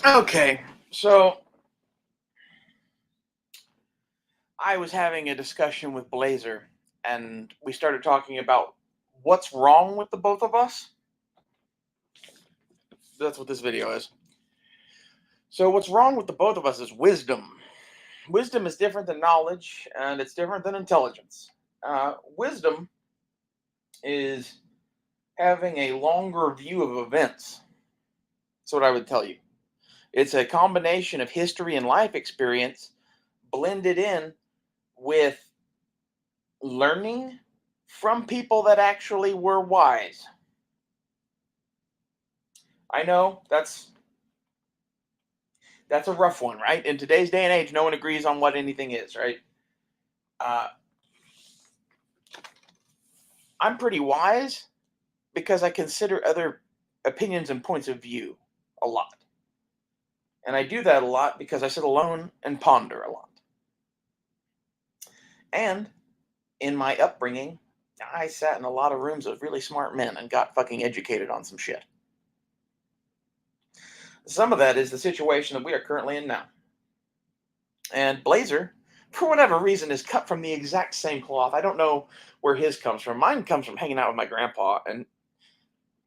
Okay, so I was having a discussion with Blazer, and we started talking about what's wrong with the both of us. That's what this video is. So, what's wrong with the both of us is wisdom. Wisdom is different than knowledge, and it's different than intelligence. Wisdom is having a longer view of events. That's what I would tell you. It's a combination of history and life experience blended in with learning from people that actually were wise. I know that's a rough one, right? In today's day and age, no one agrees on what anything is, right? Uh, I'm pretty wise because I consider other opinions and points of view a lot. And I do that a lot because I sit alone and ponder a lot. And in my upbringing, I sat in a lot of rooms with really smart men and got fucking educated on some shit. Some of that is the situation that we are currently in now. And Blazer, for whatever reason, is cut from the exact same cloth. I don't know where his comes from. Mine comes from hanging out with my grandpa, and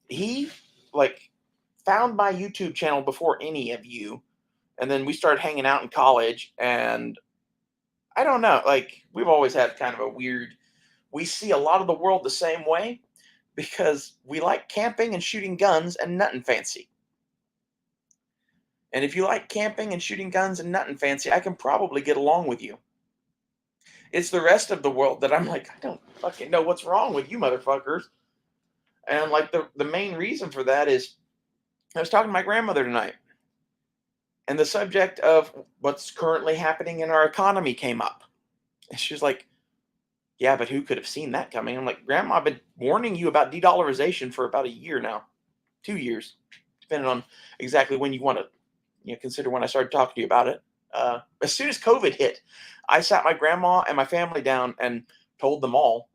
he like found my YouTube channel before any of you, and then we started hanging out in college. And I don't know, like we've always had kind of a weird. We see a lot of the world the same way because we like camping and shooting guns and nothing fancy. And if you like camping and shooting guns and nothing fancy, I can probably get along with you. It's the rest of the world that I'm like, I don't fucking know what's wrong with you motherfuckers. And like the main reason for that is I was talking to my grandmother tonight, and the subject of what's currently happening in our economy came up. And she was like, yeah, but who could have seen that coming? I'm like, Grandma, I've been warning you about de-dollarization for about a year now, 2 years, depending on exactly when you want to consider when I started talking to you about it. As soon as COVID hit, I sat my grandma and my family down and told them all,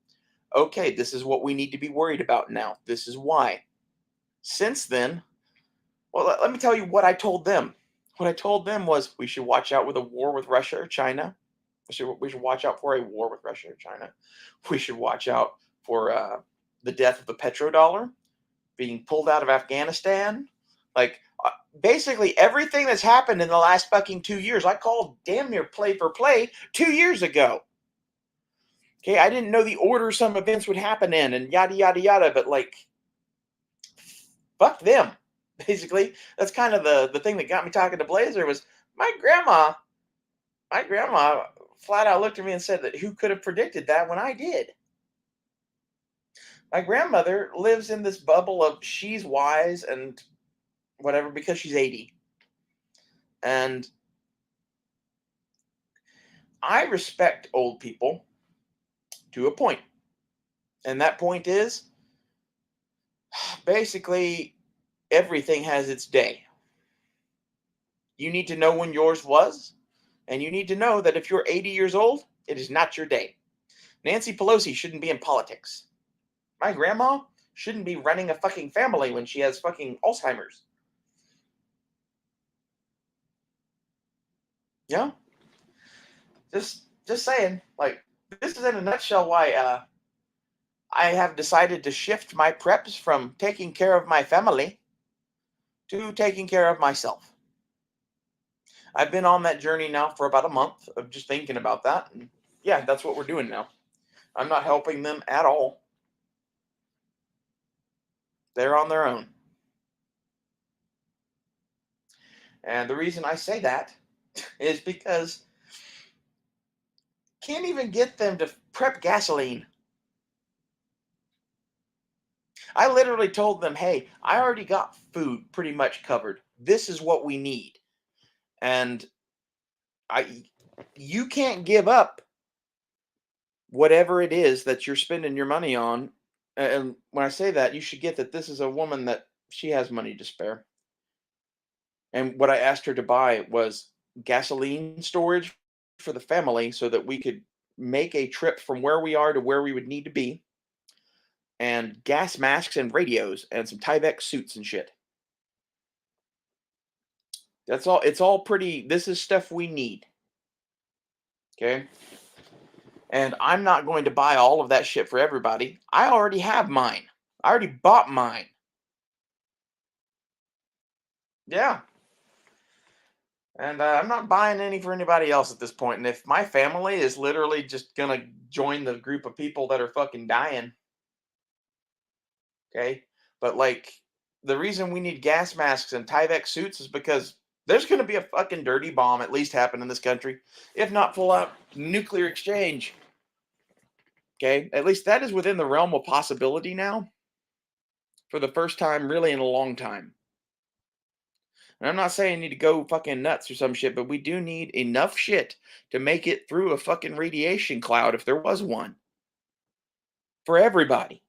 okay, this is what we need to be worried about now. This is why. Since then, well, let me tell you what I told them. What I told them was we should watch out with a war with Russia or China. We should watch out for a war with Russia or China. We should watch out for the death of the petrodollar, being pulled out of Afghanistan. Like, basically everything that's happened in the last fucking 2 years, I called damn near play for play 2 years ago. Okay, I didn't know the order some events would happen in and yada yada yada, but like, fuck them. Basically, that's kind of the thing that got me talking to Blazer was my grandma. My grandma flat out looked at me and said that who could have predicted that when I did. My grandmother lives in this bubble of she's wise and whatever because she's 80. And I respect old people to a point. And that point is basically everything has its day. You need to know when yours was, and you need to know that if you're 80 years old, it is not your day. Nancy Pelosi shouldn't be in politics. My grandma shouldn't be running a fucking family when she has fucking Alzheimer's. You know? Just saying. Like, this is in a nutshell why I have decided to shift my preps from taking care of my family to taking care of myself. I've been on that journey now for about a month of just thinking about that. And yeah, that's what we're doing now. I'm not helping them at all. They're on their own. And the reason I say that is because can't even get them to prep gasoline. I literally told them, "Hey, I already got food pretty much covered. This is what we need." And I you can't give up whatever it is that you're spending your money on. And when I say that, you should get that this is a woman that she has money to spare. And what I asked her to buy was gasoline storage for the family so that we could make a trip from where we are to where we would need to be, and gas masks and radios and some Tyvek suits and shit. That's all. It's all pretty. This is stuff we need. Okay. And I'm not going to buy all of that shit for everybody. I already have mine. I already bought mine. Yeah. And I'm not buying any for anybody else at this point. And if my family is literally just going to join the group of people that are fucking dying, okay? But like, the reason we need gas masks and Tyvek suits is because there's going to be a fucking dirty bomb at least happen in this country, if not full out nuclear exchange. Okay? At least that is within the realm of possibility now for the first time really in a long time. And I'm not saying you need to go fucking nuts or some shit, but we do need enough shit to make it through a fucking radiation cloud if there was one for everybody.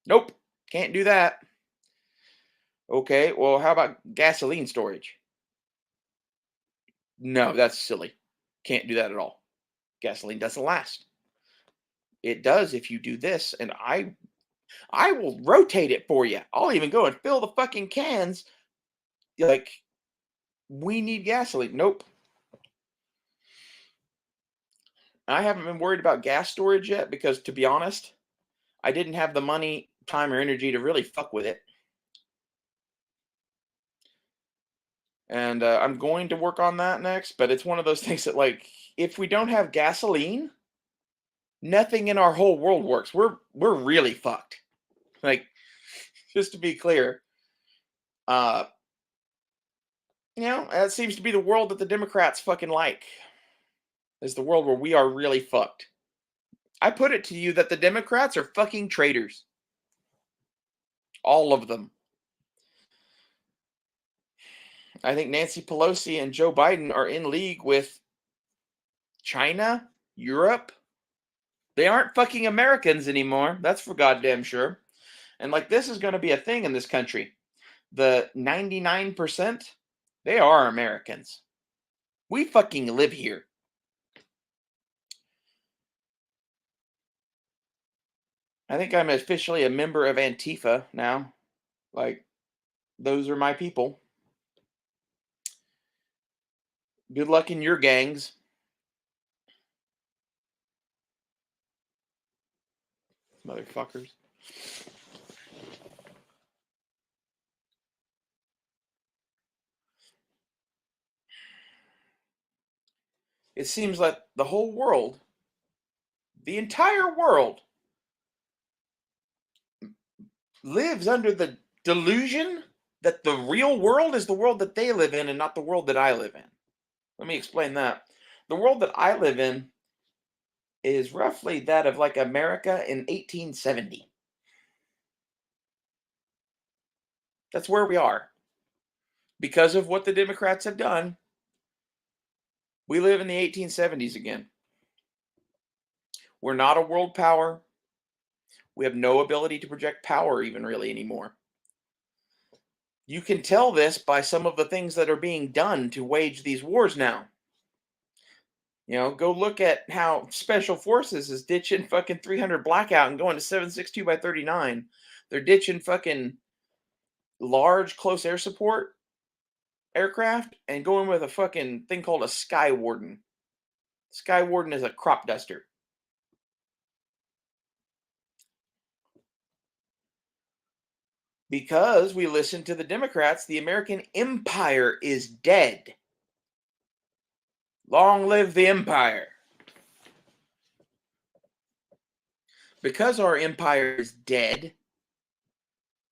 Nope, can't do that. Okay, well, how about gasoline storage? No, that's silly. Can't do that at all. Gasoline doesn't last. It does if you do this, and I will rotate it for you. I'll even go and fill the fucking cans. Like, we need gasoline. Nope. I haven't been worried about gas storage yet because, to be honest, I didn't have the money, time, or energy to really fuck with it. And I'm going to work on that next, but it's one of those things that, like, if we don't have gasoline, nothing in our whole world works. We're really fucked. Like, just to be clear, uh, that seems to be the world that the Democrats fucking like. Is the world where we are really fucked. I put it to you that the Democrats are fucking traitors. All of them. I think Nancy Pelosi and Joe Biden are in league with China, Europe. They aren't fucking Americans anymore. That's for goddamn sure. And like, this is going to be a thing in this country. The 99%, they are Americans. We fucking live here. I think I'm officially a member of Antifa now. Like, those are my people. Good luck in your gangs. Motherfuckers. It seems like the whole world, the entire world, lives under the delusion that the real world is the world that they live in and not the world that I live in. Let me explain that. The world that I live in is roughly that of like America in 1870. That's where we are. Because of what the Democrats have done, we live in the 1870s again. We're not a world power. We have no ability to project power even really anymore. You can tell this by some of the things that are being done to wage these wars now. Go look at how Special Forces is ditching fucking 300 Blackout and going to 7.62 by 39. They're ditching fucking large close air support aircraft and going with a fucking thing called a Sky Warden. Sky Warden is a crop duster. Because we listen to the Democrats, the American empire is dead. Long live the empire. Because our empire is dead,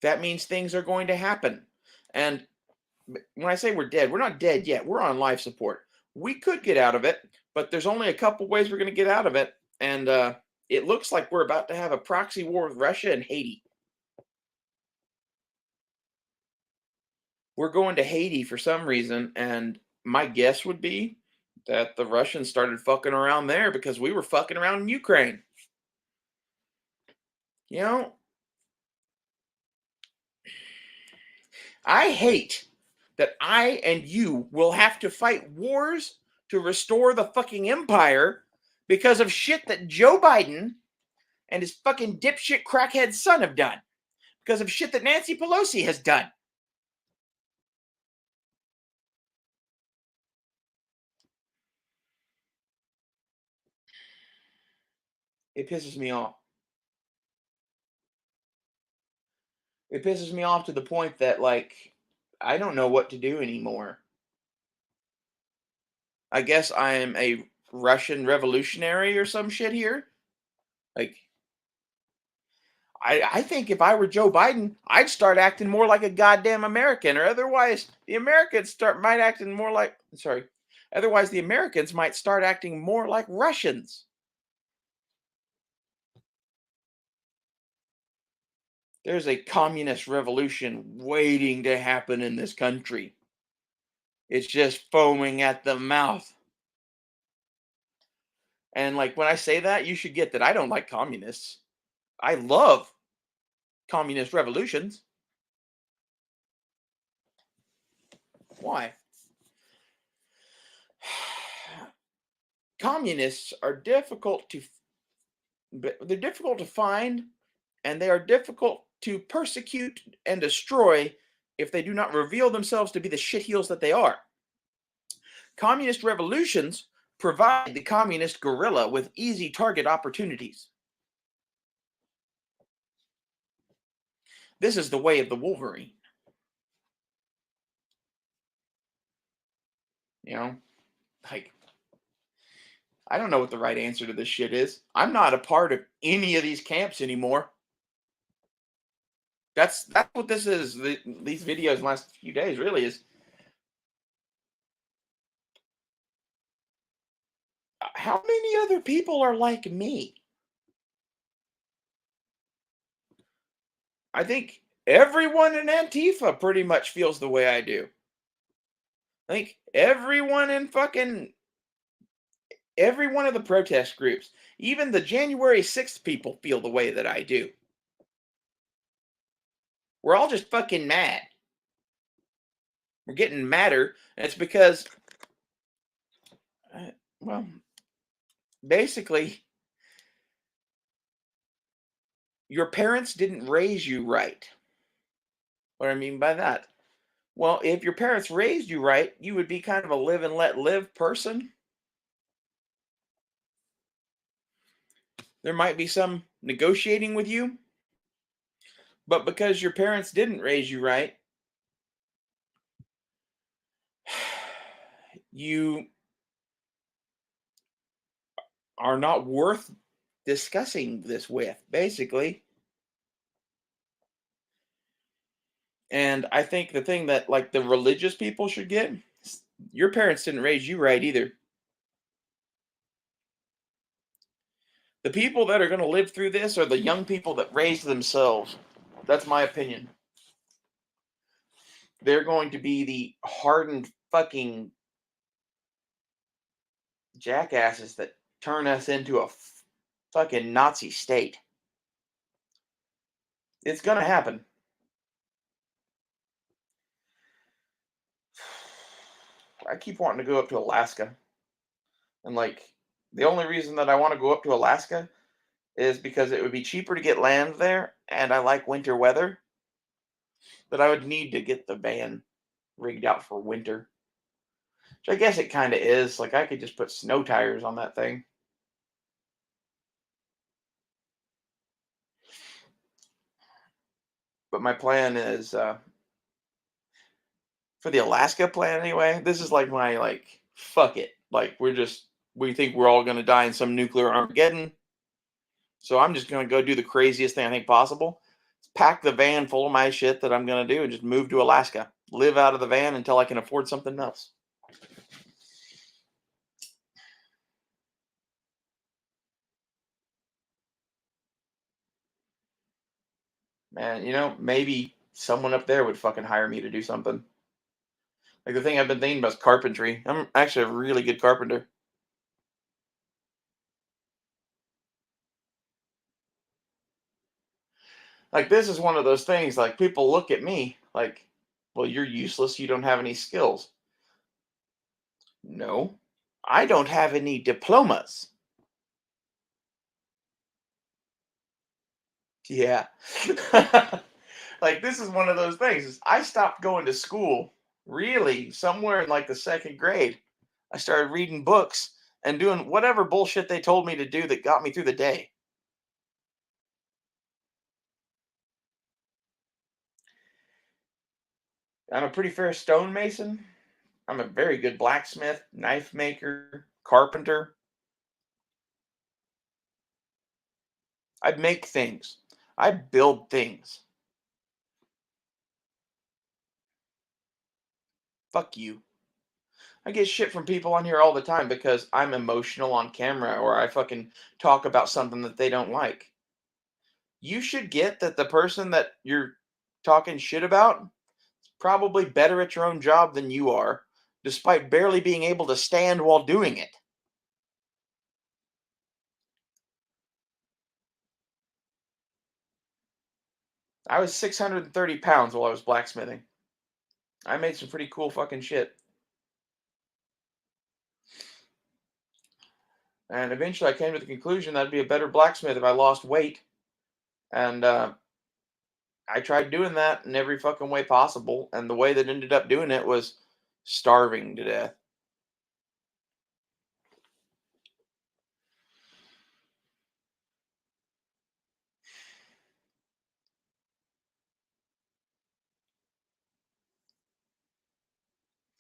that means things are going to happen. And when I say we're dead, we're not dead yet. We're on life support. We could get out of it, but there's only a couple ways we're going to get out of it. And it looks like we're about to have a proxy war with Russia and Haiti. We're going to Haiti for some reason, and my guess would be that the Russians started fucking around there because we were fucking around in Ukraine. I hate that I and you will have to fight wars to restore the fucking empire because of shit that Joe Biden and his fucking dipshit crackhead son have done. Because of shit that Nancy Pelosi has done. It pisses me off. It pisses me off to the point that, like, I don't know what to do anymore. I guess I am a Russian revolutionary or some shit here. Like, I think if I were Joe Biden, I'd start acting more like a goddamn American, or otherwise the Americans start might acting more like sorry. Otherwise the Americans might start acting more like Russians. There's a communist revolution waiting to happen in this country. It's just foaming at the mouth. And like when I say that, you should get that I don't like communists. I love communist revolutions. Why? Communists are difficult to they're difficult to find, and they are difficult to persecute and destroy if they do not reveal themselves to be the shitheels that they are. Communist revolutions provide the communist guerrilla with easy target opportunities. This is the way of the Wolverine. You know, like, I don't know what the right answer to this shit is. I'm not a part of any of these camps anymore. That's what this is. These videos in the last few days really is. How many other people are like me? I think everyone in Antifa pretty much feels the way I do. I think everyone in fucking every one of the protest groups, even the January 6th people feel the way that I do. We're all just fucking mad. We're getting madder, and it's because, well, basically, your parents didn't raise you right. What I mean by that? Well, if your parents raised you right, you would be kind of a live and let live person. There might be some negotiating with you, but because your parents didn't raise you right, you are not worth discussing this with, basically. And I think the thing that like the religious people should get, your parents didn't raise you right either. The people that are going to live through this are the young people that raised themselves. That's my opinion. They're going to be the hardened fucking jackasses that turn us into a fucking Nazi state. It's going to happen. I keep wanting to go up to Alaska. And like the only reason that I want to go up to Alaska is because it would be cheaper to get land there and I like winter weather. But I would need to get the van rigged out for winter. Which I guess it kind of is. Like I could just put snow tires on that thing. But my plan is for the Alaska plan anyway. This is like my like fuck it. Like we think we're all gonna die in some nuclear Armageddon. So I'm just gonna go do the craziest thing I think possible. Pack the van full of my shit that I'm gonna do and just move to Alaska. Live out of the van until I can afford something else. Man, maybe someone up there would fucking hire me to do something. Like the thing I've been thinking about is carpentry. I'm actually a really good carpenter. Like this is one of those things like people look at me like, well, you're useless, you don't have any skills. No, I don't have any diplomas. Yeah. Like this is one of those things. I stopped going to school really somewhere in like the second grade. I started reading books and doing whatever bullshit they told me to do that got me through the day. I'm a pretty fair stonemason. I'm a very good blacksmith, knife maker, carpenter. I make things. I build things. Fuck you. I get shit from people on here all the time because I'm emotional on camera or I fucking talk about something that they don't like. You should get that the person that you're talking shit about is probably better at your own job than you are, despite barely being able to stand while doing it. I was 630 pounds while I was blacksmithing. I made some pretty cool fucking shit. And eventually I came to the conclusion that I'd be a better blacksmith if I lost weight. And I tried doing that in every fucking way possible. And the way that ended up doing it was starving to death.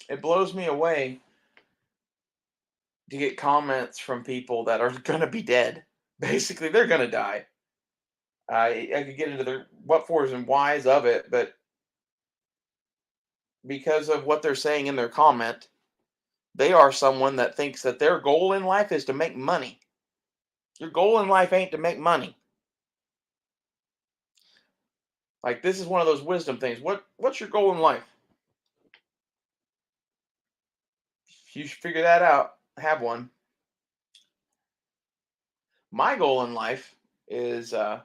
It blows me away to get comments from people that are going to be dead. Basically, they're going to die. I could get into the what fors and whys of it, but because of what they're saying in their comment, they are someone that thinks that their goal in life is to make money. Your goal in life ain't to make money. Like this is one of those wisdom things. What's your goal in life? You should figure that out. Have one. My goal in life is kind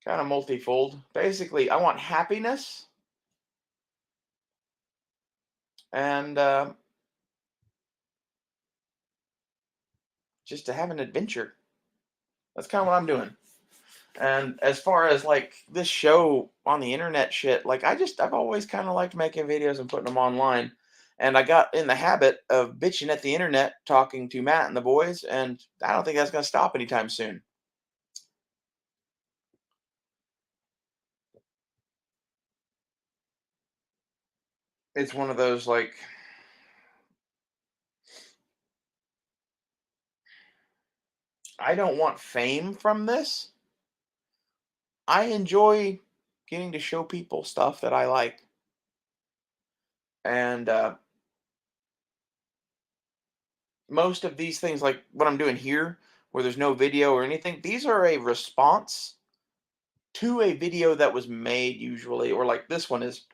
of multifold. Basically, I want happiness and just to have an adventure. That's kind of what I'm doing. And as far as like this show on the internet shit, like I've always kind of liked making videos and putting them online. And I got in the habit of bitching at the internet, talking to Matt and the boys, and I don't think that's gonna stop anytime soon. It's one of those like I don't want fame from this. I enjoy getting to show people stuff that I like. And most of these things, like what I'm doing here, where there's no video or anything, these are a response to a video that was made usually, or like this one is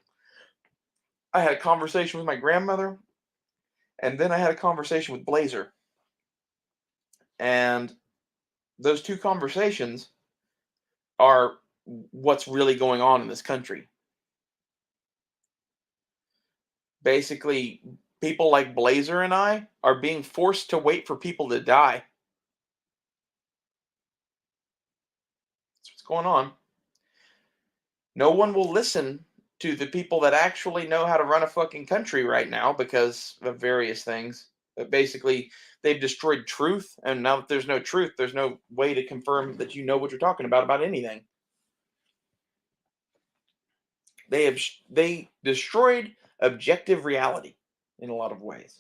I had a conversation with my grandmother, and then I had a conversation with Blazer. And those two conversations are what's really going on in this country. Basically, people like Blazer and I are being forced to wait for people to die. That's what's going on. No one will listen to the people that actually know how to run a fucking country right now because of various things. But basically, they've destroyed truth, and now that there's no truth, there's no way to confirm that you know what you're talking about anything. They destroyed objective reality in a lot of ways.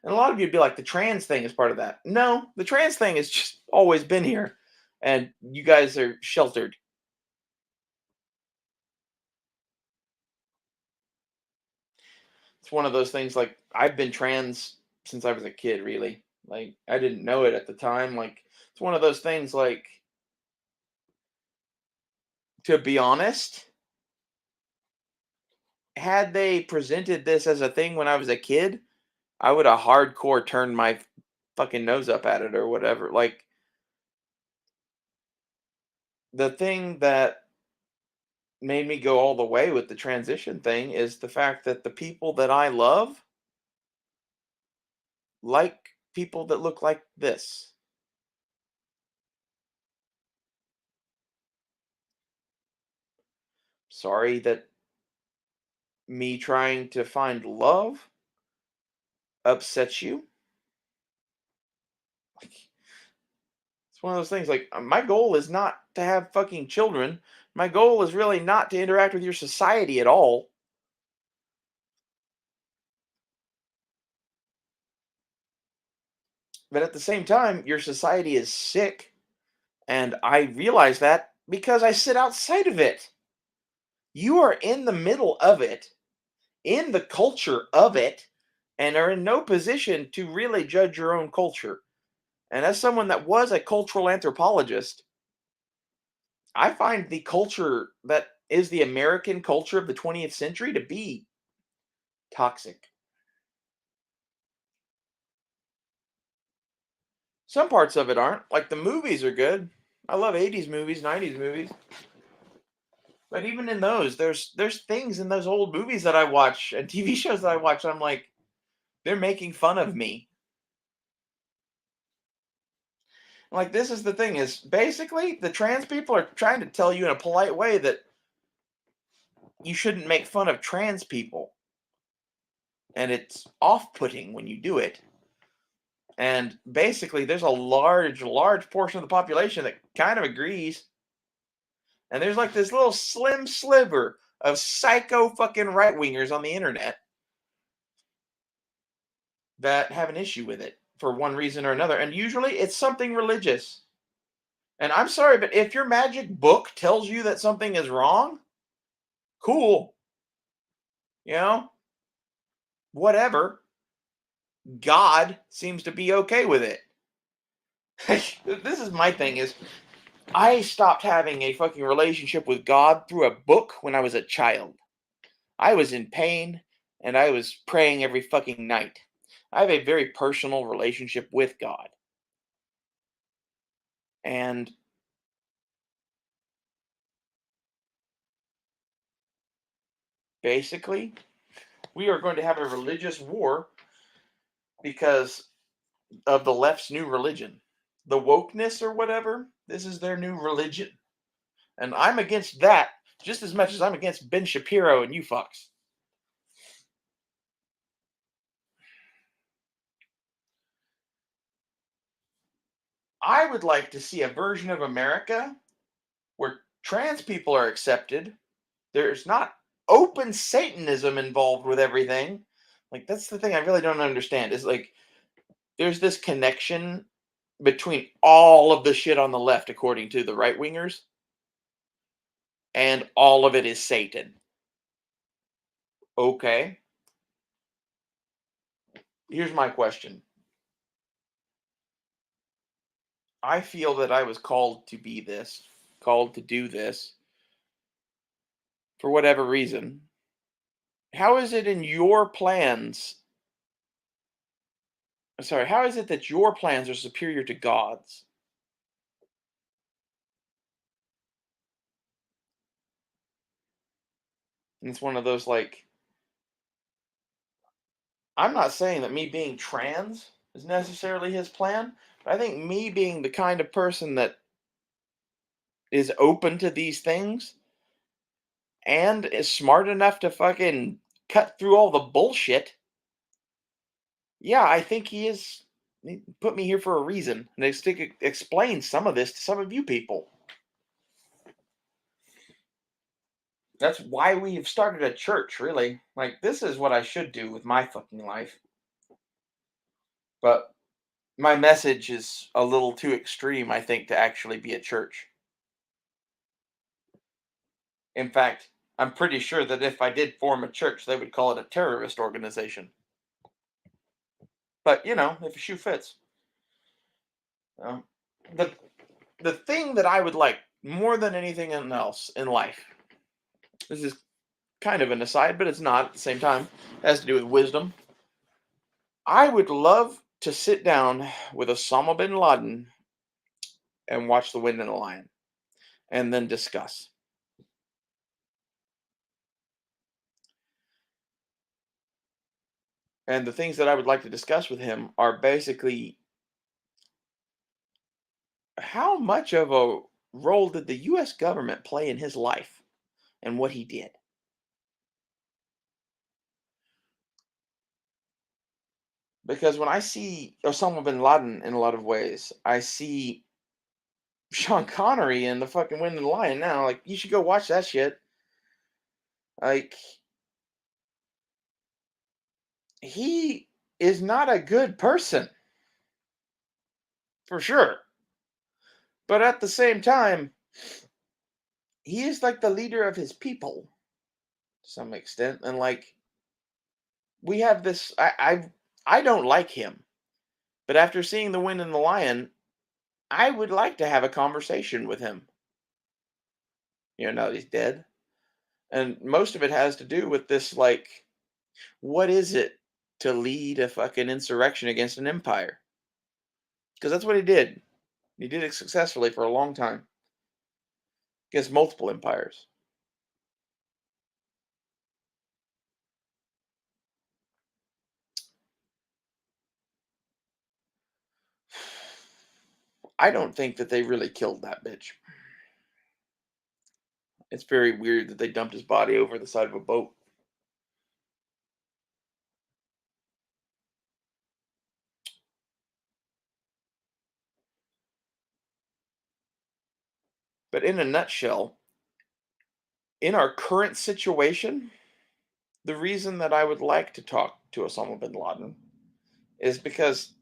And a lot of you'd be like, the trans thing is part of that. No, the trans thing has just always been here, and you guys are sheltered. It's one of those things like I've been trans since I was a kid, really. Like I didn't know it at the time. Like it's one of those things like to be honest, had they presented this as a thing when I was a kid, I would have hardcore turned my fucking nose up at it or whatever. Like the thing that made me go all the way with the transition thing is the fact that the people that I love like people that look like this. Sorry that me trying to find love upsets you. Like, it's one of those things like my goal is not to have fucking children. My goal is really not to interact with your society at all. But at the same time, your society is sick. And I realize that because I sit outside of it. You are in the middle of it, in the culture of it, and are in no position to really judge your own culture. And as someone that was a cultural anthropologist, I find the culture that is the American culture of the 20th century to be toxic. Some parts of it aren't. Like the movies are good. I love 80s movies, 90s movies. But even in those, there's things in those old movies that I watch and TV shows that I watch, I'm like, they're making fun of me. Like this is the thing is basically the trans people are trying to tell you in a polite way that you shouldn't make fun of trans people. And it's off-putting when you do it. And basically there's a large portion of the population that kind of agrees. And there's like this little slim sliver of psycho fucking right-wingers on the internet that have an issue with it for one reason or another. And usually it's something religious. And I'm sorry, but if your magic book tells you that something is wrong, cool. You know, whatever. God seems to be okay with it. This is my thing is I stopped having a fucking relationship with God through a book when I was a child. I was in pain and I was praying every fucking night. I have a very personal relationship with God. And basically, we are going to have a religious war because of the left's new religion. The wokeness or whatever, this is their new religion. And I'm against that just as much as I'm against Ben Shapiro and you fucks. I would like to see a version of America where trans people are accepted. There's not open Satanism involved with everything. Like that's the thing I really don't understand. Is like there's this connection between all of the shit on the left, according to the right wingers, and all of it is Satan. Okay. Here's my question. I feel that I was called to be this, called to do this for whatever reason. How is it in your plans? Sorry, how is it that your plans are superior to God's? And it's one of those like, I'm not saying that me being trans is necessarily his plan, but I think me being the kind of person that is open to these things and is smart enough to fucking cut through all the bullshit. Yeah, I think he put me here for a reason, and explain some of this to some of you people. That's why we've started a church, really. Like, this is what I should do with my fucking life. But my message is a little too extreme, I think, to actually be a church. In fact, I'm pretty sure that if I did form a church, they would call it a terrorist organization. But, if a shoe fits. Um, the the thing that I would like more than anything else in life, this is kind of an aside, but it's not at the same time, it has to do with wisdom. I would love to sit down with Osama bin Laden and watch The Wind and the Lion and then discuss. And the things that I would like to discuss with him are basically how much of a role did the US government play in his life and what he did? Because when I see Osama bin Laden in a lot of ways, I see Sean Connery in the fucking Wind and the Lion now. Like, you should go watch that shit. Like, he is not a good person. for sure. But at the same time, he is like the leader of his people to some extent, and like we have this. I don't like him, but after seeing The Wind and the Lion, I would like to have a conversation with him. Now that he's dead, and most of it has to do with this. Like, what is it to lead a fucking insurrection against an empire? Because that's what he did. He did it successfully for a long time against multiple empires. I don't think that they really killed that bitch. It's very weird that they dumped his body over the side of a boat. But in a nutshell, in our current situation, the reason that I would like to talk to Osama bin Laden is because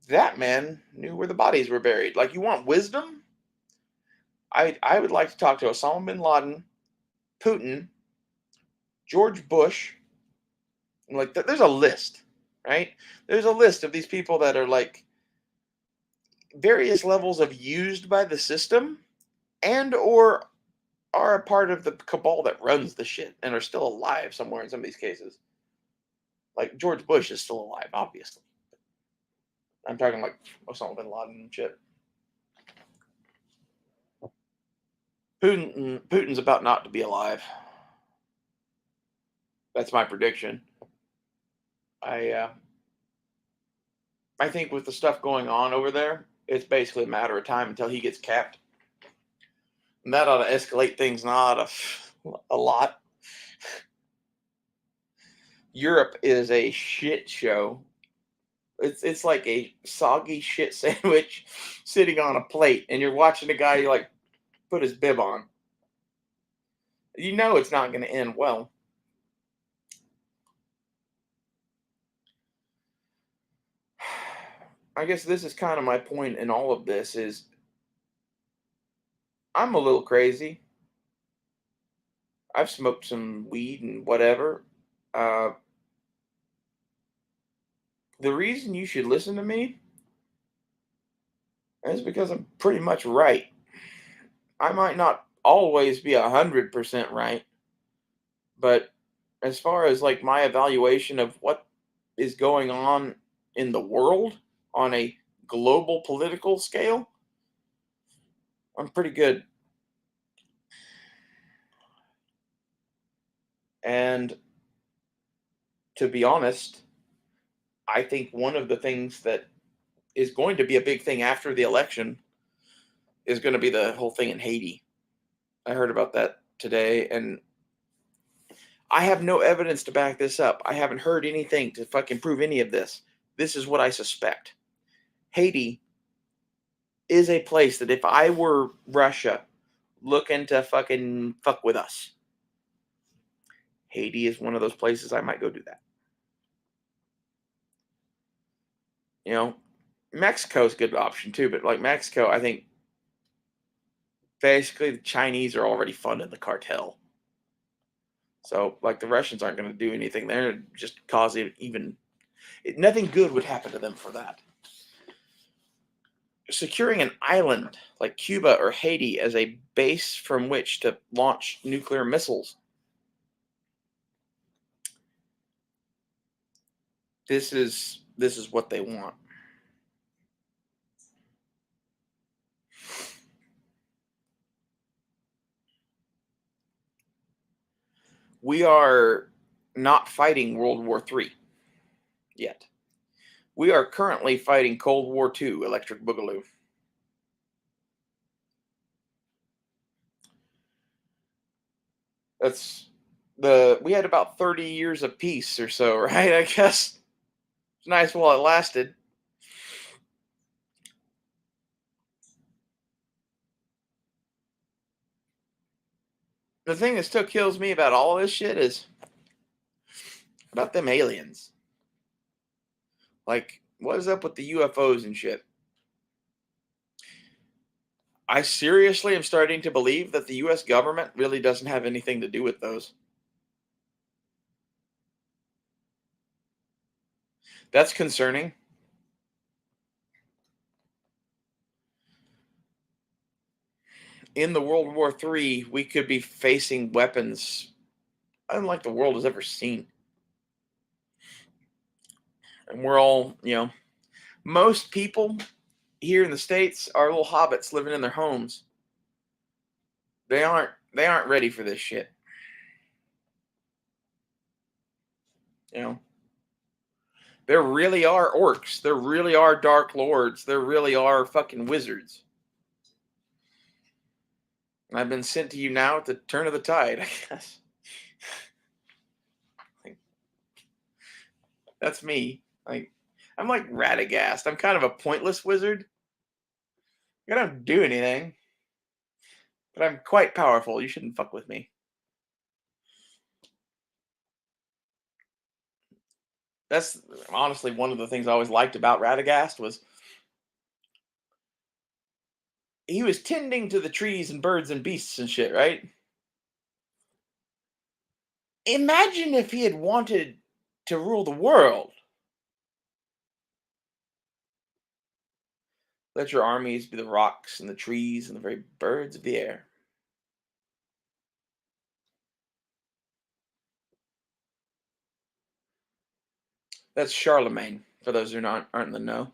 that man knew where the bodies were buried. Like, you want wisdom? I would like to talk to Osama bin Laden, Putin, George Bush. Like, there's a list, right? There's a list of these people that are like various levels of used by the system and or are a part of the cabal that runs the shit and are still alive somewhere in some of these cases. Like George Bush is still alive, obviously. I'm talking like Osama bin Laden and shit. Putin's about not to be alive. That's my prediction. I uh, I think with the stuff going on over there, it's basically a matter of time until he gets capped. And that ought to escalate things not a lot. Europe is a shit show. It's like a soggy shit sandwich sitting on a plate, and you're watching a guy like put his bib on. You know it's not going to end well. I guess this is kind of my point in all of this is I'm a little crazy. I've smoked some weed and whatever. Uh, the reason you should listen to me is because I'm pretty much right. I might not always be 100% right, but as far as like my evaluation of what is going on in the world on a global political scale, I'm pretty good. And to be honest, I think one of the things that is going to be a big thing after the election is going to be the whole thing in Haiti. I heard about that today, and I have no evidence to back this up. I haven't heard anything to fucking prove any of this. This is what I suspect. Haiti is a place that if I were Russia looking to fucking fuck with us, Haiti is one of those places I might go do that. You know, Mexico's a good option too, but like Mexico, I think basically the Chinese are already funding the cartel. So like the Russians aren't going to do anything there, just cause nothing good would happen to them for that. Securing an island like Cuba or Haiti as a base from which to launch nuclear missiles. This is what they want. We are not fighting World War III yet. We are currently fighting Cold War II, Electric Boogaloo. We had about 30 years of peace or so, right? I guess it's nice while it lasted. The thing that still kills me about all this shit is about them aliens. Like, what is up with the UFOs and shit? I seriously am starting to believe that the US government really doesn't have anything to do with those. That's concerning. In the World War III, we could be facing weapons unlike the world has ever seen. And we're all, most people here in the States are little hobbits living in their homes. They aren't ready for this shit. You know. There really are orcs. There really are dark lords. There really are fucking wizards. And I've been sent to you now at the turn of the tide, I guess. Like, that's me. Like I'm like Radagast. I'm kind of a pointless wizard. I don't do anything, but I'm quite powerful. You shouldn't fuck with me. That's honestly one of the things I always liked about Radagast was he was tending to the trees and birds and beasts and shit, right? Imagine if he had wanted to rule the world. Let your armies be the rocks and the trees and the very birds of the air. That's Charlemagne, for those who aren't in the know.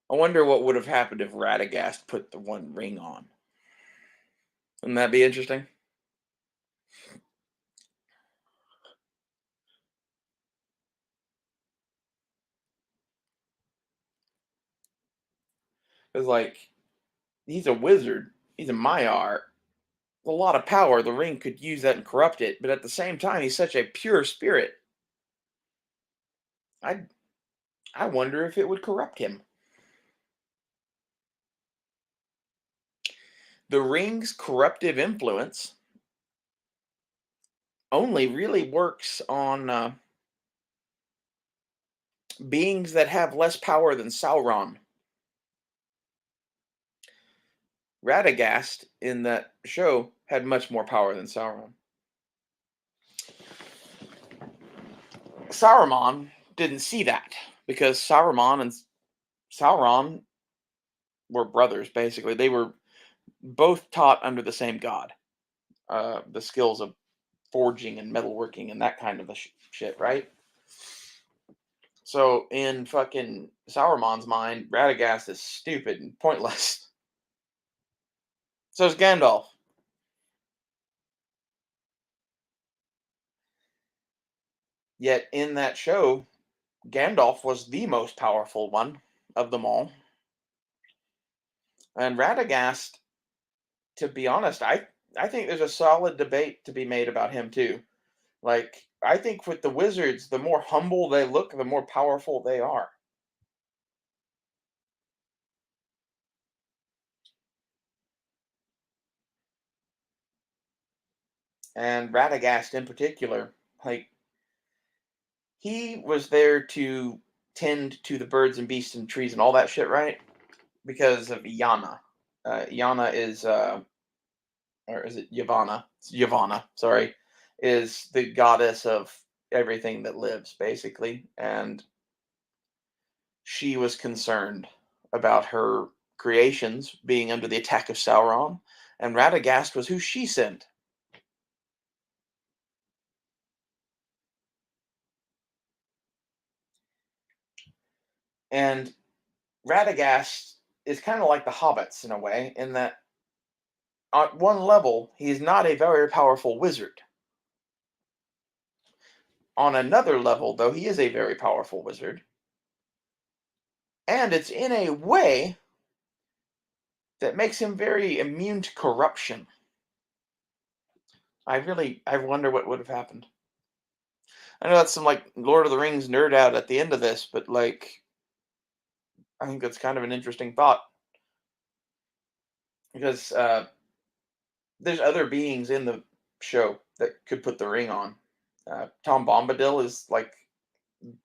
I wonder what would have happened if Radagast put the One Ring on. Wouldn't that be interesting? Because, like, he's a wizard. He's a Maiar. A lot of power. The ring could use that and corrupt it. But at the same time, he's such a pure spirit. I I wonder if it would corrupt him. The ring's corruptive influence only really works on beings that have less power than Sauron. Radagast in that show had much more power than Sauron. Saruman didn't see that because Saruman and Sauron were brothers, basically. They were both taught under the same god, the skills of forging and metalworking and that kind of a shit, right? So in fucking Sauron's mind, Radagast is stupid and pointless. So is Gandalf. Yet in that show, Gandalf was the most powerful one of them all. And Radagast, to be honest, I think there's a solid debate to be made about him too. Like I think with the wizards, the more humble they look, the more powerful they are. And Radagast in particular, like he was there to tend to the birds and beasts and trees and all that shit, right? Because of Yana. Yana is or is it Yavanna? It's Yavanna, sorry, is the goddess of everything that lives, basically. And she was concerned about her creations being under the attack of Sauron, and Radagast was who she sent. And Radagast is kind of like the hobbits in a way, in that on one level, he is not a very powerful wizard. On another level, though, he is a very powerful wizard. And it's in a way that makes him very immune to corruption. I wonder what would have happened. I know that's some like Lord of the Rings nerd out at the end of this, but like I think that's kind of an interesting thought because there's other beings in the show that could put the ring on. Tom Bombadil is like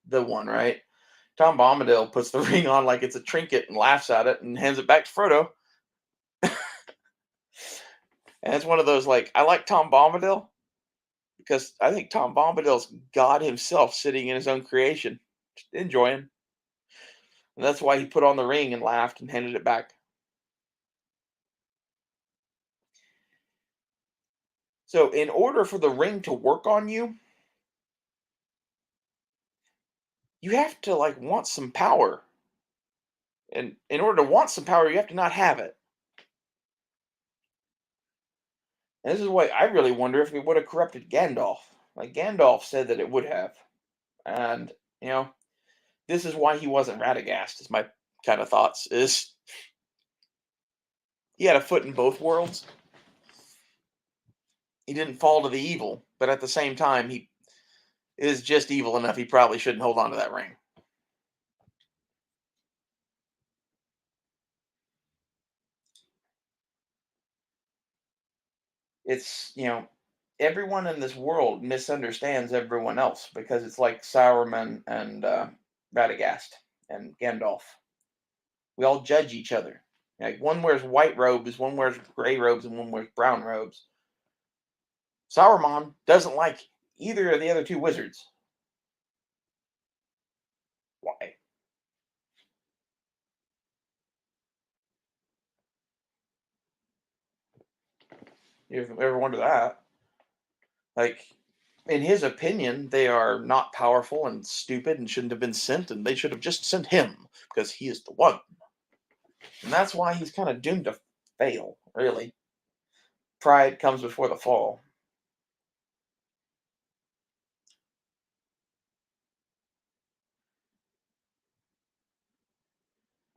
the one, right? Tom Bombadil puts the ring on like it's a trinket and laughs at it and hands it back to Frodo. And it's one of those like I like Tom Bombadil because I think Tom Bombadil's God himself sitting in his own creation, just enjoying. And that's why he put on the ring and laughed and handed it back. So, in order for the ring to work on you, you have to like want some power. And in order to want some power, you have to not have it. And this is why I really wonder if it would have corrupted Gandalf. Like Gandalf said that it would have. And, you know, this is why he wasn't Radagast, is my kind of thoughts. Is he had a foot in both worlds. He didn't fall to the evil, but at the same time, he is just evil enough he probably shouldn't hold on to that ring. It's, everyone in this world misunderstands everyone else because it's like Sauron and Radagast and Gandalf. We all judge each other. Like one wears white robes, one wears gray robes, and one wears brown robes. Sauron doesn't like either of the other two wizards. Why? You ever wonder that? Like, in his opinion, they are not powerful and stupid and shouldn't have been sent, and they should have just sent him because he is the one. And that's why he's kind of doomed to fail, really. Pride comes before the fall.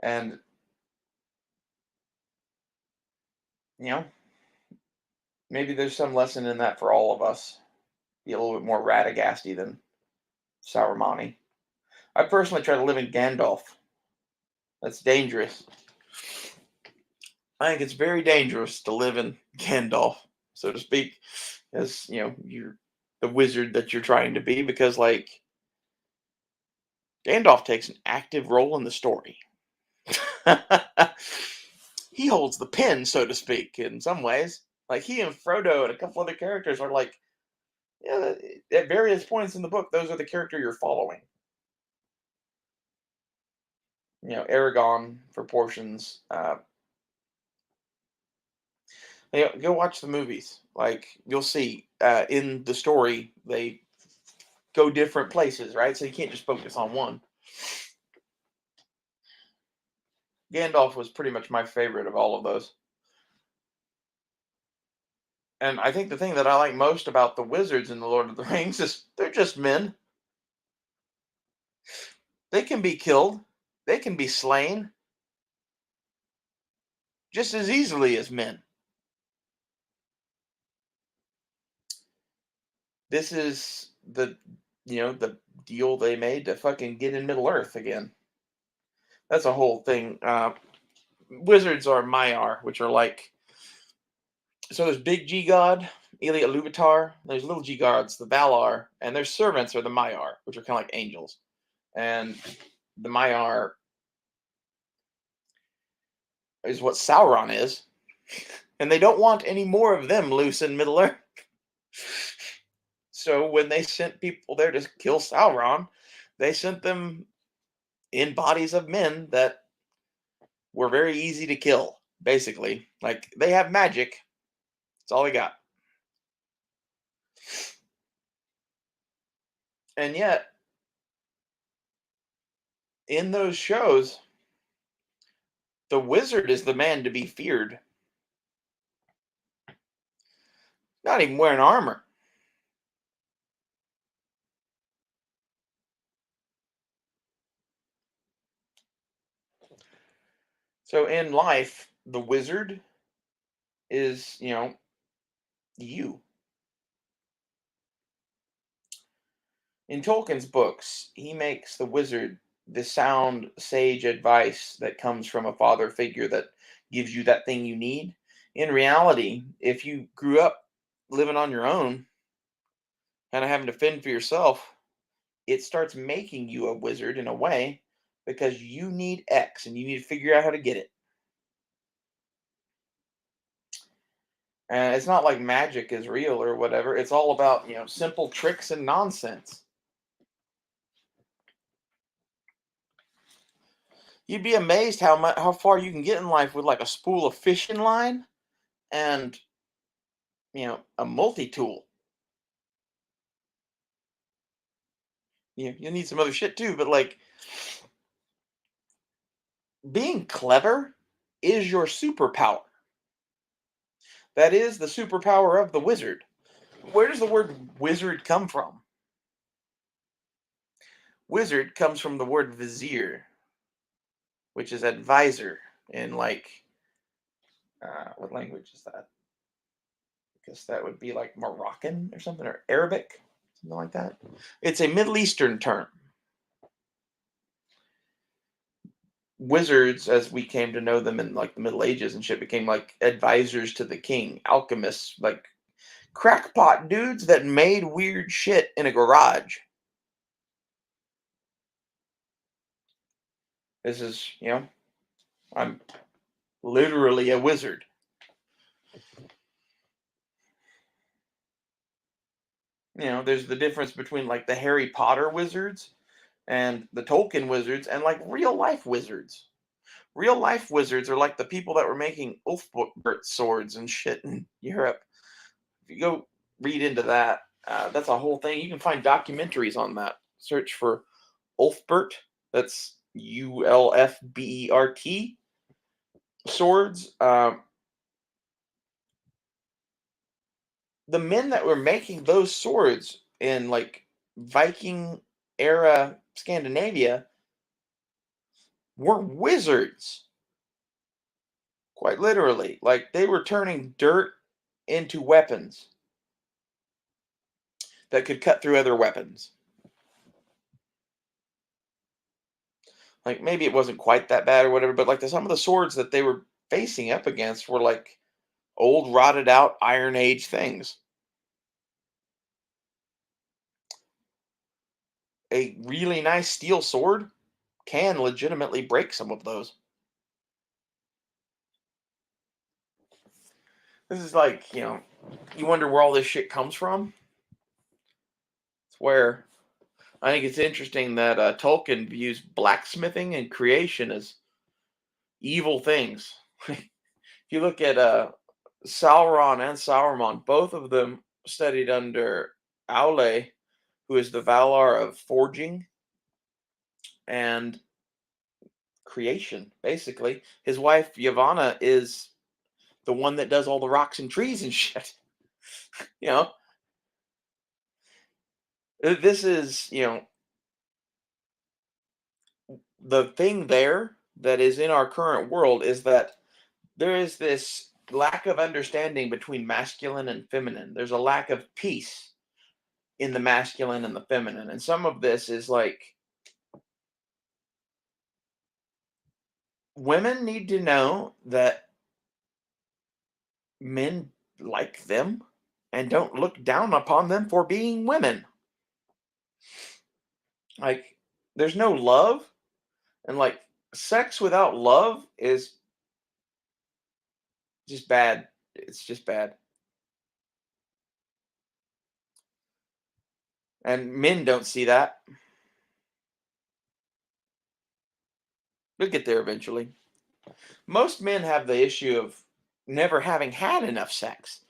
And, you know, maybe there's some lesson in that for all of us. Be a little bit more Radagasty than Sauron. I personally try to live in Gandalf. That's dangerous. I think it's very dangerous to live in Gandalf, so to speak, as you're the wizard that you're trying to be, because like Gandalf takes an active role in the story. He holds the pen, so to speak, in some ways. Like he and Frodo and a couple other characters are like, yeah, at various points in the book, those are the character you're following. Aragon for portions. Go watch the movies. Like you'll see in the story, they go different places, right? So you can't just focus on one. Gandalf was pretty much my favorite of all of those. And I think the thing that I like most about the wizards in the Lord of the Rings is they're just men. They can be killed. They can be slain just as easily as men. This is the deal they made to fucking get in Middle Earth again. That's a whole thing. Wizards are Maiar, which are like, so there's big G god, Elia Iluvatar. There's little G gods, the Valar, and their servants are the Maiar, which are kind of like angels. And the Maiar is what Sauron is, and they don't want any more of them loose in Middle Earth. So when they sent people there to kill Sauron, they sent them in bodies of men that were very easy to kill. Basically, like they have magic. That's all they got. And yet, in those shows, the wizard is the man to be feared. Not even wearing armor. So in life, the wizard is, you. In Tolkien's books, he makes the wizard the sound, sage advice that comes from a father figure that gives you that thing you need. In reality, if you grew up living on your own, kind of having to fend for yourself, it starts making you a wizard in a way because you need X and you need to figure out how to get it. And it's not like magic is real or whatever. It's all about, simple tricks and nonsense. You'd be amazed how far you can get in life with like a spool of fishing line and, a multi-tool. You need some other shit too, but like being clever is your superpower. That is the superpower of the wizard. Where does the word wizard come from? Wizard comes from the word vizier, which is advisor in like what language is that? I guess that would be like Moroccan or something, or Arabic, something like that. It's a Middle Eastern term. Wizards, as we came to know them in like the Middle Ages and shit, became like advisors to the king, alchemists, like crackpot dudes that made weird shit in a garage. This is, I'm literally a wizard. There's the difference between like the Harry Potter wizards and the Tolkien wizards and like real life wizards. Real life wizards are like the people that were making Ulfbert swords and shit in Europe. If you go read into that, that's a whole thing. You can find documentaries on that. Search for Ulfbert. That's Ulfbert swords. The men that were making those swords in like Viking era Scandinavia were wizards, quite literally. Like they were turning dirt into weapons that could cut through other weapons. Like maybe it wasn't quite that bad or whatever, but like some of the swords that they were facing up against were like old, rotted out Iron Age things. A really nice steel sword can legitimately break some of those. This is like, you wonder where all this shit comes from. It's where I think it's interesting that Tolkien views blacksmithing and creation as evil things. If you look at Sauron and Sauron, both of them studied under Aule, who is the Valar of forging and creation, basically. His wife, Yavanna, is the one that does all the rocks and trees and shit. you know, this is, the thing there that is in our current world is that there is this lack of understanding between masculine and feminine. There's a lack of peace in the masculine and the feminine. And some of this is like women need to know that men like them and don't look down upon them for being women. Like, there's no love, and like, sex without love is just bad. It's just bad. And men don't see that. We'll get there eventually. Most men have the issue of never having had enough sex.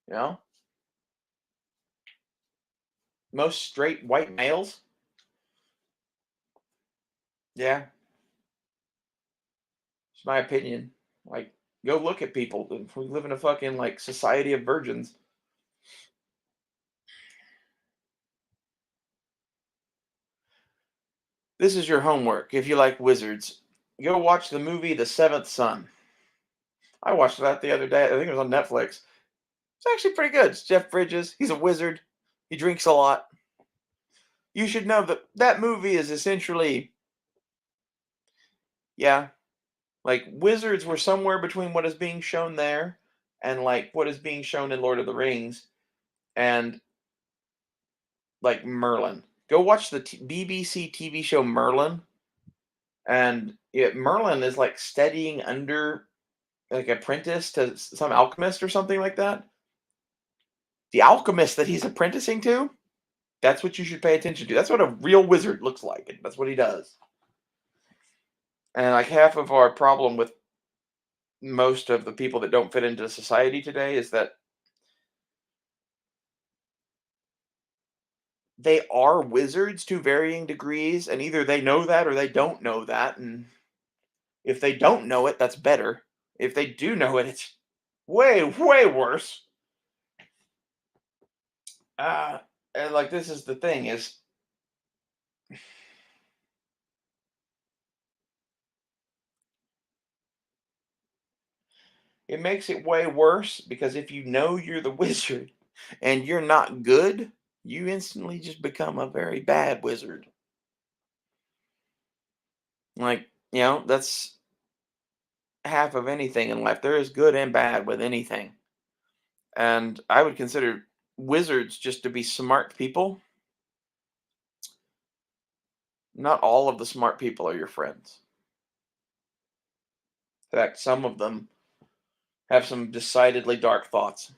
You know, most straight white males. Yeah, it's my opinion. Like, go look at people. We live in a fucking like society of virgins. This is your homework. If you like wizards, go watch the movie The Seventh Son. I watched that the other day. I think it was on Netflix. It's actually pretty good. It's Jeff Bridges. He's a wizard. He drinks a lot. You should know that that movie is essentially, yeah, like wizards were somewhere between what is being shown there and like what is being shown in Lord of the Rings. And like Merlin. Go watch the BBC TV show Merlin, and Merlin is like studying under like apprentice to some alchemist or something like that. The alchemist that he's apprenticing to, that's what you should pay attention to. That's what a real wizard looks like, and that's what he does. And like half of our problem with most of the people that don't fit into society today is that they are wizards to varying degrees, and either they know that or they don't know that. And if they don't know it, that's better. If they do know it, it's way, way worse. Uh, and like this is the thing is it makes it way worse because if you know you're the wizard and you're not good, you instantly just become a very bad wizard. Like, that's half of anything in life. There is good and bad with anything. And I would consider wizards just to be smart people. Not all of the smart people are your friends. In fact, some of them have some decidedly dark thoughts.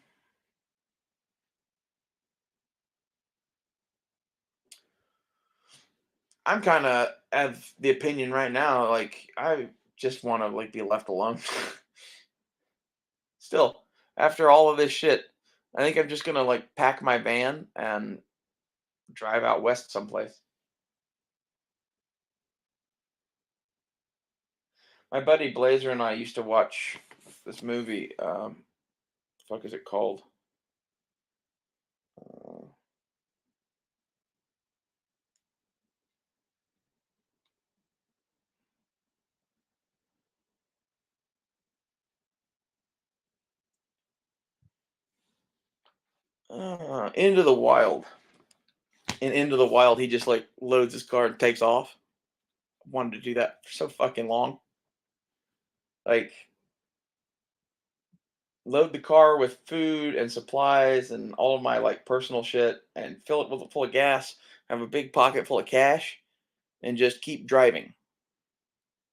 I'm kind of of the opinion right now, like I just want to like be left alone. Still, after all of this shit, I think I'm just gonna like pack my van and drive out west someplace. My buddy Blazer and I used to watch this movie. Fuck is it called? Uh, Into the Wild. In Into the Wild, he just like loads his car and takes off. Wanted to do that for so fucking long. Like load the car with food and supplies and all of my like personal shit and fill it with full of gas, have a big pocket full of cash, and just keep driving.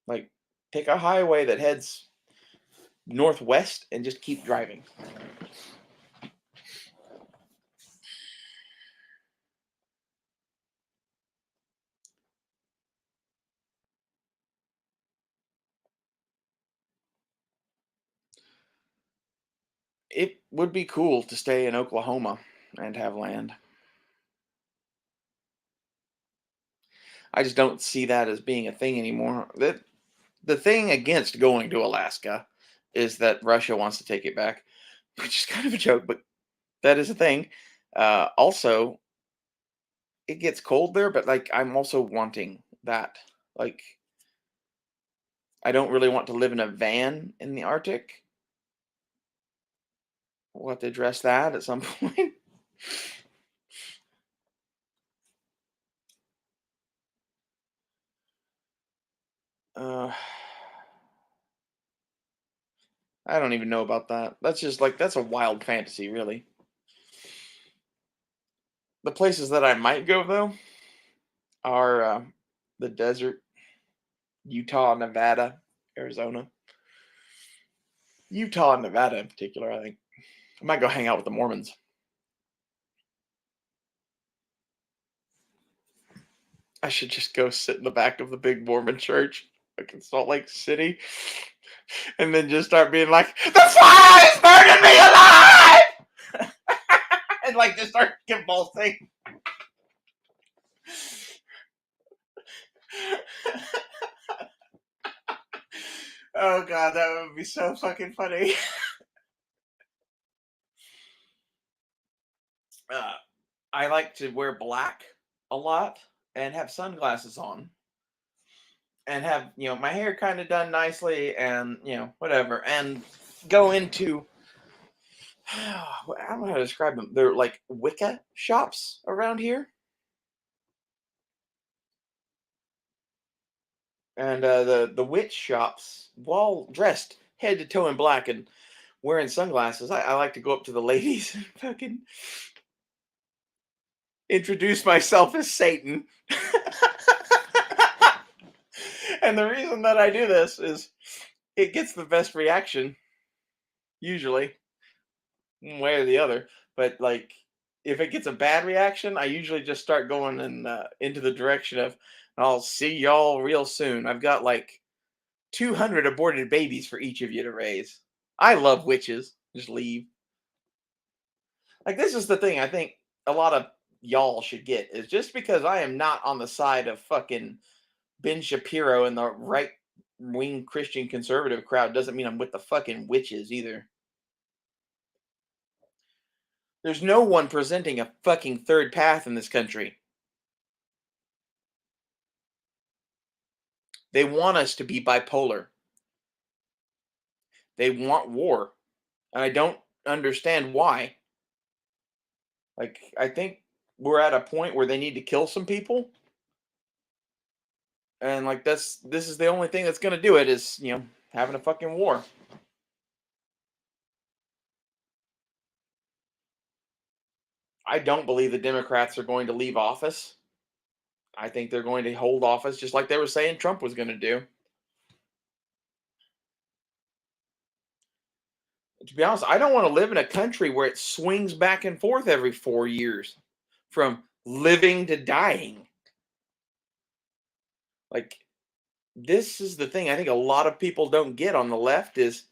Like take a highway that heads northwest and just keep driving. It would be cool to stay in Oklahoma and have land. I just don't see that as being a thing anymore. The thing against going to Alaska is that Russia wants to take it back, which is kind of a joke, but that is a thing. Also, it gets cold there, but like I'm also wanting that. Like I don't really want to live in a van in the Arctic. We'll have to address that at some point. Uh, I don't even know about that. That's just like that's a wild fantasy, really. The places that I might go though are the desert, Utah, Nevada, Arizona. Utah and Nevada in particular, I think. I might go hang out with the Mormons. I should just go sit in the back of the big Mormon church, like in Salt Lake City, and then just start being like, "The fire is burning me alive!" and like just start convulsing. Oh god, that would be so fucking funny. Uh, I like to wear black a lot and have sunglasses on and have my hair kind of done nicely and whatever and go into I don't know how to describe them. They're like Wicca shops around here, and the witch shops, well dressed head to toe in black and wearing sunglasses. I like to go up to the ladies and fucking introduce myself as Satan. And the reason that I do this is it gets the best reaction, usually, one way or the other. But like, if it gets a bad reaction, I usually just start going into the direction of, "I'll see y'all real soon. I've got like 200 aborted babies for each of you to raise. I love witches. Just leave." Like, this is the thing I think a lot of y'all should get is just because I am not on the side of fucking Ben Shapiro and the right wing Christian conservative crowd doesn't mean I'm with the fucking witches either. There's no one presenting a fucking third path in this country. They want us to be bipolar. They want war. And I don't understand why. Like, I think we're at a point where they need to kill some people. And like this is the only thing that's gonna do it is, having a fucking war. I don't believe the Democrats are going to leave office. I think they're going to hold office just like they were saying Trump was gonna do. To be honest, I don't want to live in a country where it swings back and forth every 4 years from living to dying. Like, this is the thing I think a lot of people don't get on the left is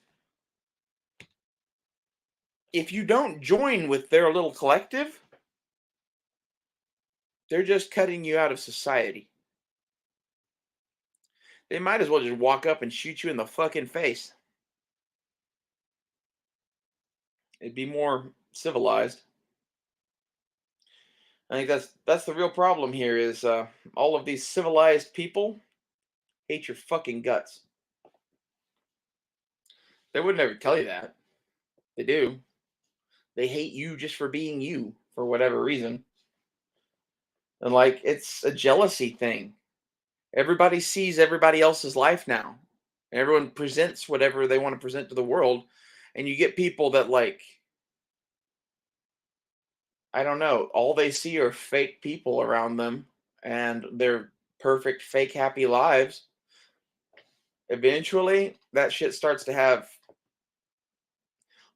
if you don't join with their little collective, they're just cutting you out of society. They might as well just walk up and shoot you in the fucking face. It'd be more civilized. I think that's the real problem here is all of these civilized people hate your fucking guts. They would never tell you that. They do. They hate you just for being you for whatever reason. And like it's a jealousy thing. Everybody sees everybody else's life now. Everyone presents whatever they want to present to the world. And you get people that like I don't know, all they see are fake people around them and their perfect fake happy lives. Eventually, that shit starts to have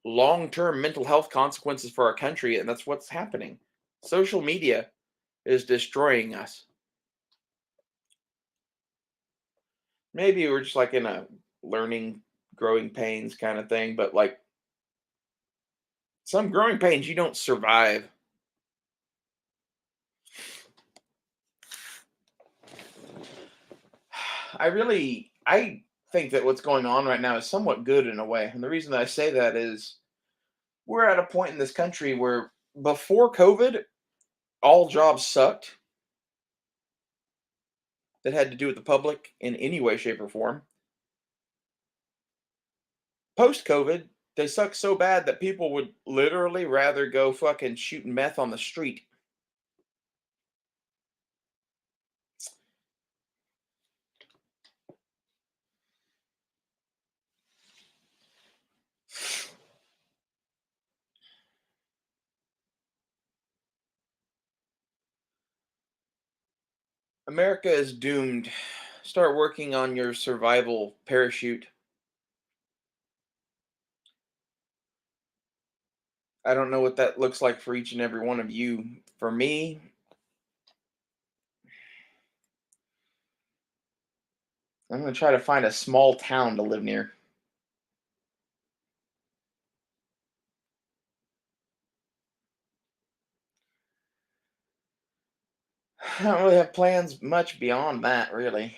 long-term mental health consequences for our country and that's what's happening. Social media is destroying us. Maybe we're just like in a learning growing pains kind of thing, but like some growing pains you don't survive. I think that what's going on right now is somewhat good in a way. And the reason that I say that is we're at a point in this country where before COVID, all jobs sucked that had to do with the public in any way, shape, or form. Post COVID, they suck so bad that people would literally rather go fucking shooting meth on the street. America is doomed. Start working on your survival parachute. I don't know what that looks like for each and every one of you. For me, I'm going to try to find a small town to live near. I don't really have plans much beyond that, really.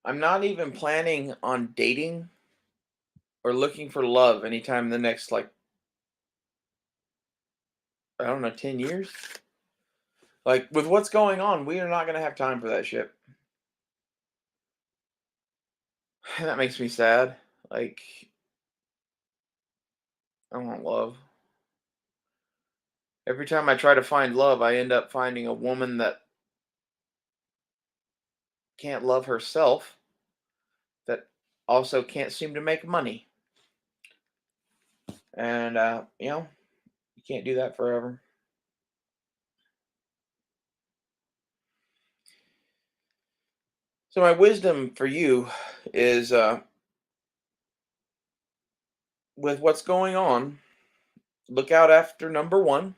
I'm not even planning on dating or looking for love anytime in the next, like, I don't know, 10 years? Like, with what's going on, we are not going to have time for that shit. That makes me sad. Like, I want love. Every time I try to find love, I end up finding a woman that can't love herself, that also can't seem to make money. And, you can't do that forever. So, my wisdom for you is with what's going on, look out after number one.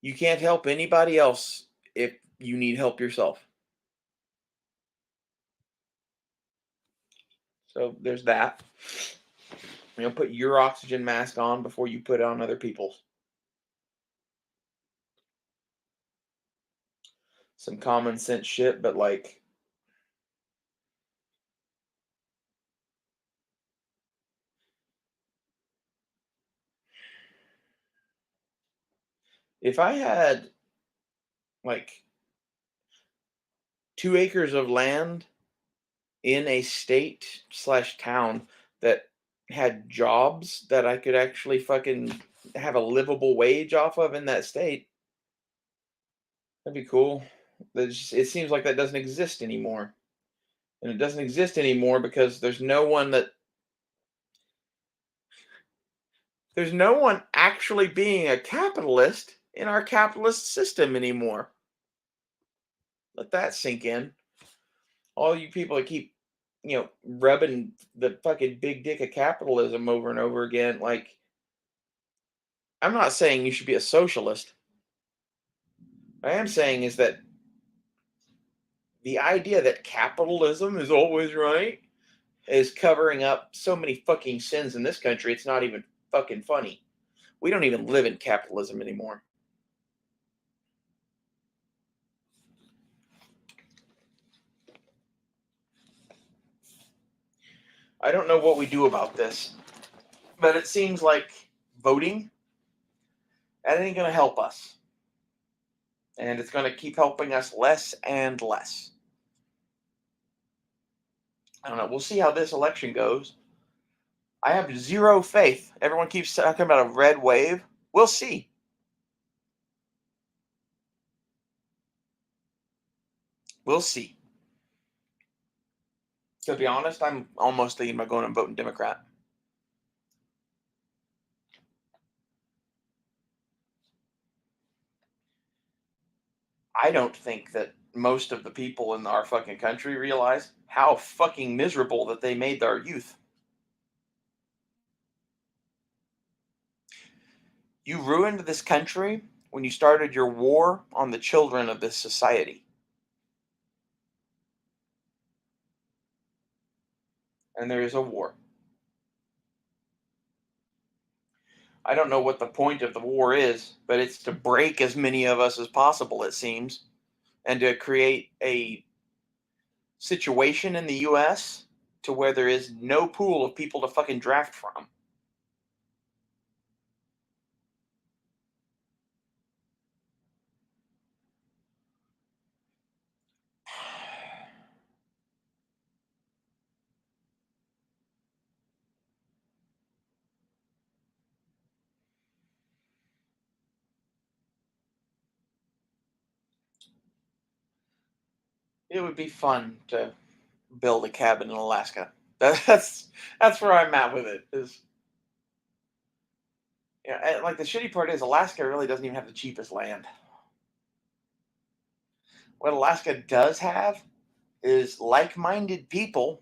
You can't help anybody else if you need help yourself. So, there's that. Put your oxygen mask on before you put it on other people's. Some common sense shit, but like, if I had like 2 acres of land in a state slash town that had jobs that I could actually fucking have a livable wage off of in that state, that'd be cool. It seems like that doesn't exist anymore. And it doesn't exist anymore because there's no one actually being a capitalist in our capitalist system anymore. Let that sink in. All you people that keep, rubbing the fucking big dick of capitalism over and over again, like, I'm not saying you should be a socialist. What I am saying is that the idea that capitalism is always right is covering up so many fucking sins in this country. It's not even fucking funny. We don't even live in capitalism anymore. I don't know what we do about this, but it seems like voting, that ain't going to help us. And it's going to keep helping us less and less. I don't know. We'll see how this election goes. I have zero faith. Everyone keeps talking about a red wave. We'll see. We'll see. To be honest, I'm almost thinking about going and voting Democrat. I don't think that most of the people in our fucking country realize how fucking miserable that they made our youth. You ruined this country when you started your war on the children of this society. And there is a war. I don't know what the point of the war is, but it's to break as many of us as possible, it seems, and to create a situation in the US to where there is no pool of people to fucking draft from. It would be fun to build a cabin in Alaska. That's where I'm at with it. Is yeah, and, like, the shitty part is Alaska really doesn't even have the cheapest land. What Alaska does have is like-minded people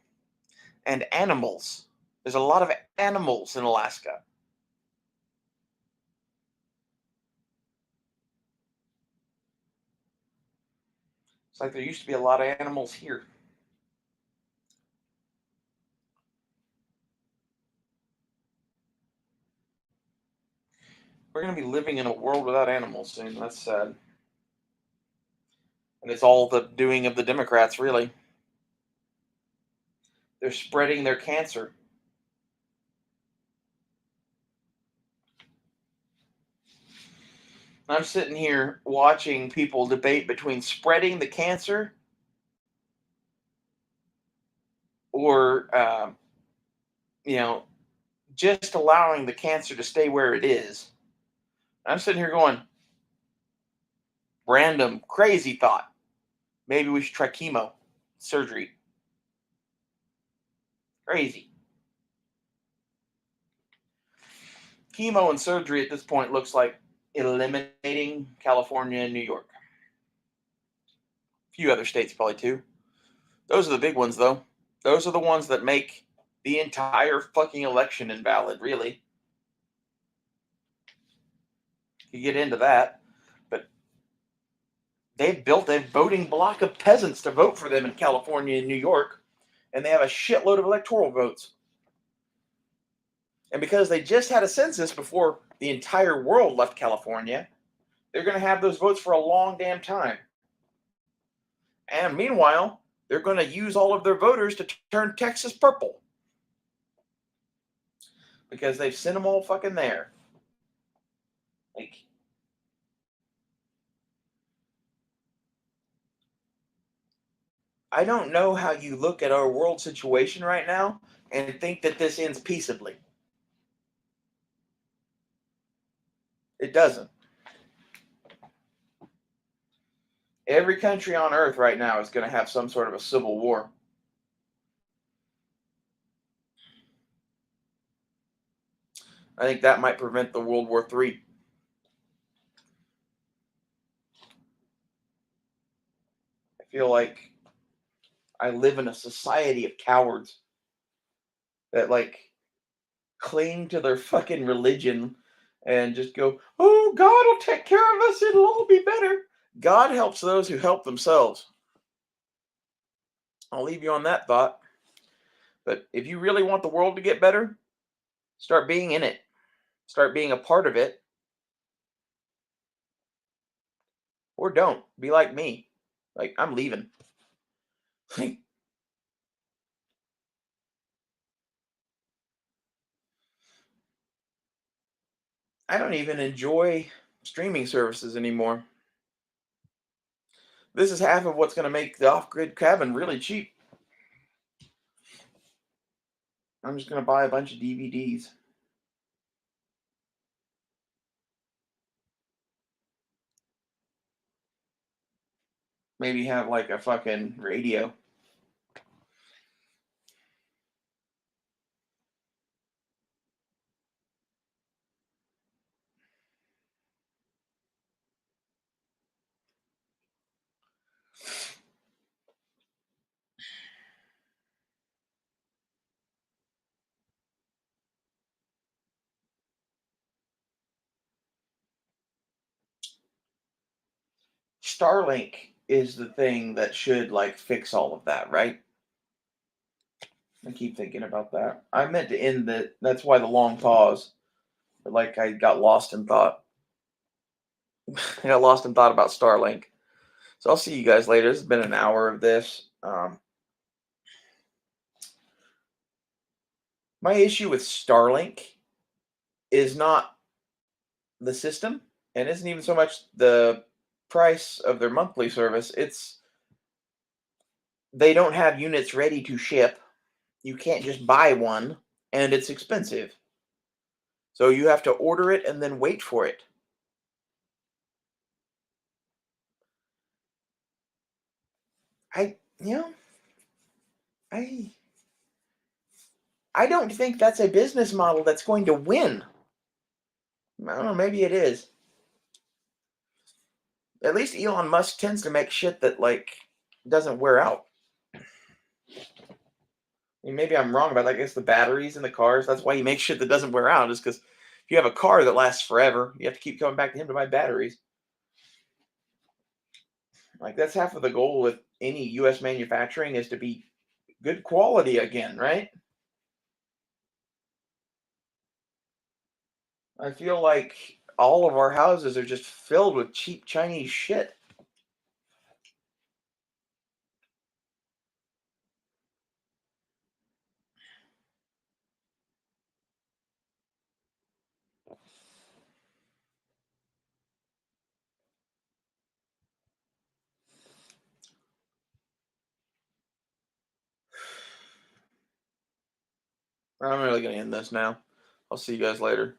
and animals. There's a lot of animals in Alaska. It's like there used to be a lot of animals here. We're going to be living in a world without animals soon. That's sad. And it's all the doing of the Democrats, really. They're spreading their cancer. I'm sitting here watching people debate between spreading the cancer or, you know, just allowing the cancer to stay where it is. I'm sitting here going, random, crazy thought. Maybe we should try chemo surgery. Crazy. Chemo and surgery at this point looks like eliminating California and New York. A few other states probably too. Those are the big ones though. Those are the ones that make the entire fucking election invalid, really. You get into that. But they've built a voting block of peasants to vote for them in California and New York, and they have a shitload of electoral votes. And because they just had a census before the entire world left California, they're going to have those votes for a long damn time. And meanwhile, they're going to use all of their voters to turn Texas purple. Because they've sent them all fucking there. Like, I don't know how you look at our world situation right now and think that this ends peaceably. It doesn't. Every country on earth right now is going to have some sort of a civil war. I think that might prevent the World War III. I feel like I live in a society of cowards that like cling to their fucking religion and just go, "Oh, God will take care of us. It'll all be better." God helps those who help themselves. I'll leave you on that thought. But if you really want the world to get better, start being in it. Start being a part of it. Or don't. Be like me. Like, I'm leaving. I don't even enjoy streaming services anymore. This is half of what's going to make the off grid cabin really cheap. I'm just going to buy a bunch of DVDs. Maybe have like a fucking radio. Starlink is the thing that should like fix all of that, right? I keep thinking about that. I meant to end the. That's why the long pause. But like I got lost in thought. I got lost in thought about Starlink. So I'll see you guys later. This has been an hour of this. My issue with Starlink is not the system, and isn't even so much the price of their monthly service. It's they don't have units ready to ship. You can't just buy one, and it's expensive. So you have to order it and then wait for it. I, you know, I I don't think that's a business model that's going to win. I don't know, maybe it is. At least Elon Musk tends to make shit that like doesn't wear out. I mean, maybe I'm wrong about that. I guess the batteries in the cars, that's why he makes shit that doesn't wear out, is because if you have a car that lasts forever, you have to keep coming back to him to buy batteries. Like that's half of the goal with any US manufacturing is to be good quality again, right? I feel like all of our houses are just filled with cheap Chinese shit. I'm really gonna end this now. I'll see you guys later.